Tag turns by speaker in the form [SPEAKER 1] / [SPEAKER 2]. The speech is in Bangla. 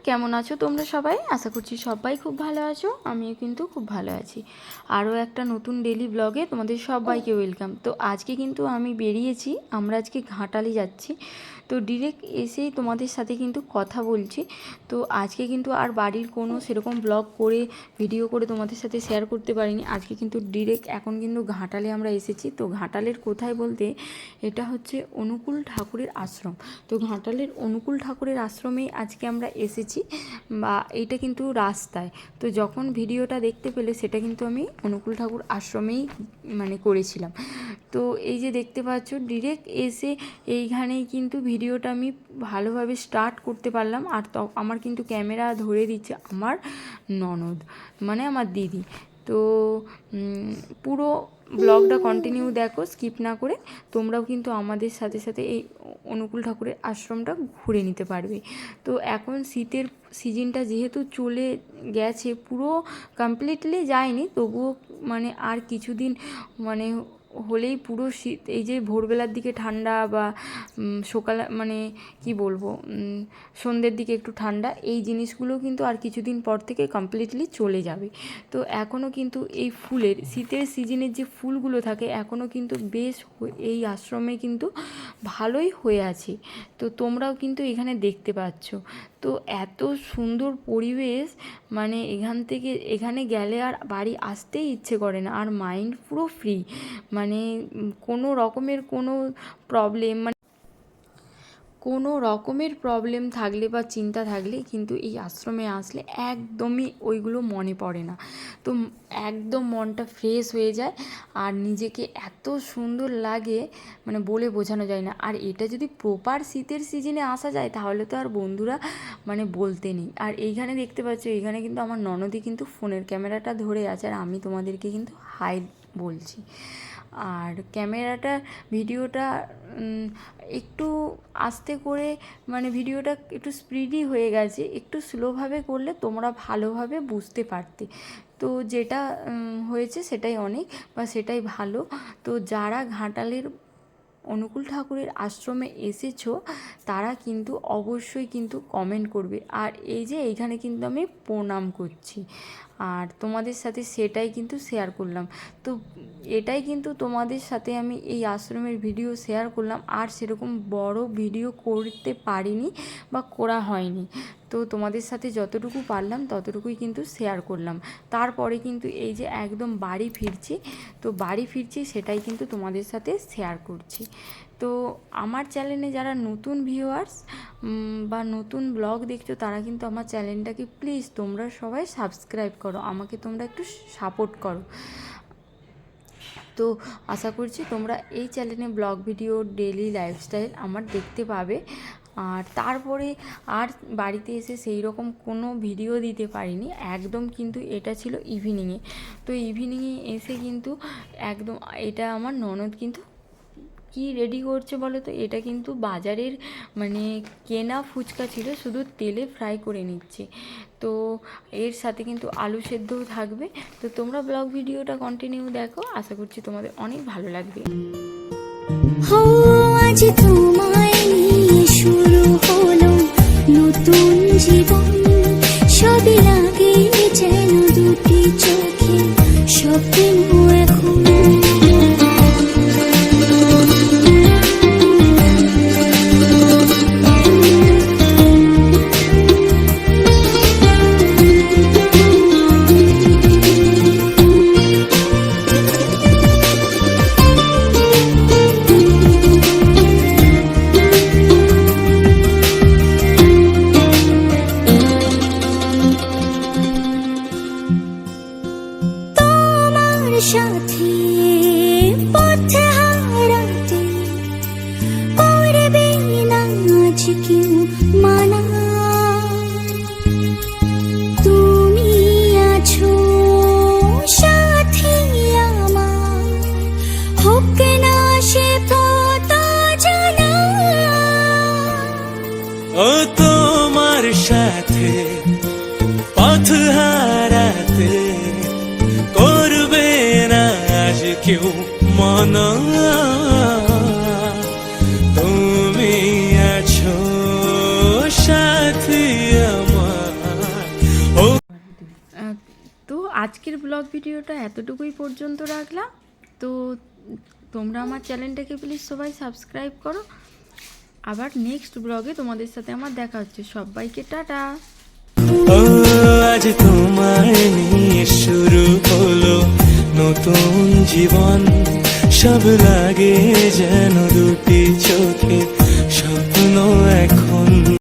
[SPEAKER 1] কেমন আছো তোমরা সবাই? আশা করছি সবাই খুব ভালো আছো। আমিও কিন্তু খুব ভালো আছি। আরও একটা নতুন ডেলি ব্লগে তোমাদের সবাইকে ওয়েলকাম। তো আজকে কিন্তু আমি বেরিয়েছি, আমরা আজকে ঘাটালে যাচ্ছি। তো ডিরেক্ট এসেই তোমাদের সাথে কিন্তু কথা বলছি। তো আজকে কিন্তু আর বাড়ির কোনো সেরকম ব্লগ করে ভিডিও করে তোমাদের সাথে শেয়ার করতে পারিনি। আজকে কিন্তু ডিরেক্ট এখন কিন্তু ঘাটালে আমরা এসেছি। তো ঘাটালের কোথায় বলতে এটা হচ্ছে অনুকূল ঠাকুরের আশ্রম। তো ঘাটালের অনুকূল ঠাকুরের আশ্রমেই আজকে আমরা এসেছি, বা এইটা কিন্তু রাস্তায়। তো যখন ভিডিওটা দেখতে পেলে সেটা কিন্তু আমি অনুকূল ঠাকুর আশ্রমেই করেছিলাম। তো এই যে দেখতে পাচ্ছ ডিরেক্ট এসে এইখানেই কিন্তু ভিডিওটা আমি ভালোভাবে স্টার্ট করতে পারলাম। আর আমার কিন্তু ক্যামেরা ধরে দিচ্ছে আমার ননদ, আমার দিদি। তো পুরো ব্লগটা কন্টিনিউ দেখো, স্কিপ না করে। তোমরাও কিন্তু আমাদের সাথে সাথে এই অনুকূল ঠাকুরের আশ্রমটা ঘুরে নিতে পারবে। তো এখন শীতের সিজনটা যেহেতু চলে গেছে, পুরো কমপ্লিটলি যায়নি, তবুও আর কিছুদিন হলেই পুরো শীত, এই যে ভোরবেলার দিকে ঠান্ডা বা সকাল কি বলবো, সন্ধ্যের দিকে একটু ঠান্ডা, এই জিনিসগুলো কিন্তু আর কিছুদিন পর থেকে কমপ্লিটলি চলে যাবে। তো এখনও কিন্তু এই ফুলের, শীতের সিজনের যে ফুলগুলো থাকে এখনও কিন্তু বেশ এই আশ্রমে কিন্তু ভালোই হয়ে আছে। তো তোমরাও কিন্তু এখানে দেখতে পাচ্ছ। তো এত সুন্দর পরিবেশ, এখানে গেলে আর বাড়ি আসতেই ইচ্ছে করে না। আর মাইন্ড পুরো ফ্রি, কোনো রকমের প্রবলেম থাকলে বা চিন্তা থাকলে কিন্তু এই আশ্রমে আসলে একদমই ওইগুলো মনে পড়ে না। তো একদম মনটা ফ্রেশ হয়ে যায় আর নিজেকে এত সুন্দর লাগে, বলে বোঝানো যায় না। আর এটা যদি প্রপার শীতের সিজনে আসা যায় তাহলে তো আর বন্ধুরা বলতে নেই। আর এইখানে দেখতে পাচ্ছ, এইখানে কিন্তু আমার ননদি কিন্তু ফোনের ক্যামেরাটা ধরে আছে, আর আমি তোমাদেরকে কিন্তু হাই বলছি। আর ক্যামেরাটা ভিডিওটা একটু আস্তে করে, ভিডিওটা একটু স্পিডি হয়ে গেছে, একটু স্লোভাবে করলে তোমরা ভালোভাবে বুঝতে পারতে। তো যেটা হয়েছে সেটাই অনেক, বা সেটাই ভালো। তো যারা ঘাটালের অনুকূল ঠাকুরের আশ্রমে এসেছো তারা কিন্তু অবশ্যই কিন্তু কমেন্ট করবে। আর এই যে এইখানে কিন্তু আমি প্রণাম করছি, আর তোমাদের সাথে সেটাই কিন্তু শেয়ার করলাম। তো এটাই কিন্তু তোমাদের সাথে আমি এই আশ্রমের ভিডিও শেয়ার করলাম। আর সেরকম বড় ভিডিও করতে পারিনি বা করা হয়নি। তো তোমাদের সাথে যতটুকু পারলাম ততটুকুই কিন্তু শেয়ার করলাম। তারপরে কিন্তু এই যে একদম বাড়ি ফিরছি সেটাই কিন্তু তোমাদের সাথে শেয়ার করছি। তো আমার চ্যানেলে যারা নতুন ভিউয়ার্স বা নতুন ব্লগ দেখছো তারা কিন্তু আমার চ্যানেলটাকে প্লিজ তোমরা সবাই সাবস্ক্রাইব করো, আমাকে তোমরা একটু সাপোর্ট করো। তো আশা করছি তোমরা এই চ্যানেলে ব্লগ ভিডিও, ডেলি লাইফস্টাইল আমার দেখতে পাবে। আর তারপরে আর বাড়িতে এসে সেই রকম কোনো ভিডিও দিতে পারিনি, একদম কিন্তু এটা ছিল ইভিনিংয়ে। তো ইভিনিংয়ে এসে কিন্তু একদম এটা আমার ননদ কিন্তু কি রেডি করছে বলো তো, এটা কিন্তু বাজারের কেনা ফুচকা ছিল, শুধু তেলে ফ্রাই করে নিচ্ছে। তো এর সাথে কিন্তু আলু সেদ্ধও থাকবে। তো তোমরা ব্লগ ভিডিওটা কন্টিনিউ দেখো, আশা করছি তোমাদের অনেক ভালো লাগবে।
[SPEAKER 2] আজ তোমায় নিয়ে শুরু হলো নতুন জীবন, সবই লাগে যেন দুটি চোখে স্বপ্ন এখন। সাথে পথে হারাতে করবে না আজ কেউ মানা, তুমি আছো
[SPEAKER 3] মনা তুমি আছো সাথী আমার। ও
[SPEAKER 1] তো আজকের ব্লগ ভিডিওটা এতটুকুই পর্যন্ত রাখলাম। তো তোমরা আমার চ্যানেলটাকে প্লিজ সবাই সাবস্ক্রাইব করো। আবার নেক্সট ব্লগে তোমাদের সাথে আমার দেখা হচ্ছে। সবাইকে টাটা।
[SPEAKER 3] ও আজ তোমায় নিয়ে শুরু হলো নতুন জীবন, সব লাগে যেন দুটি চোখে স্বপ্ন এখন।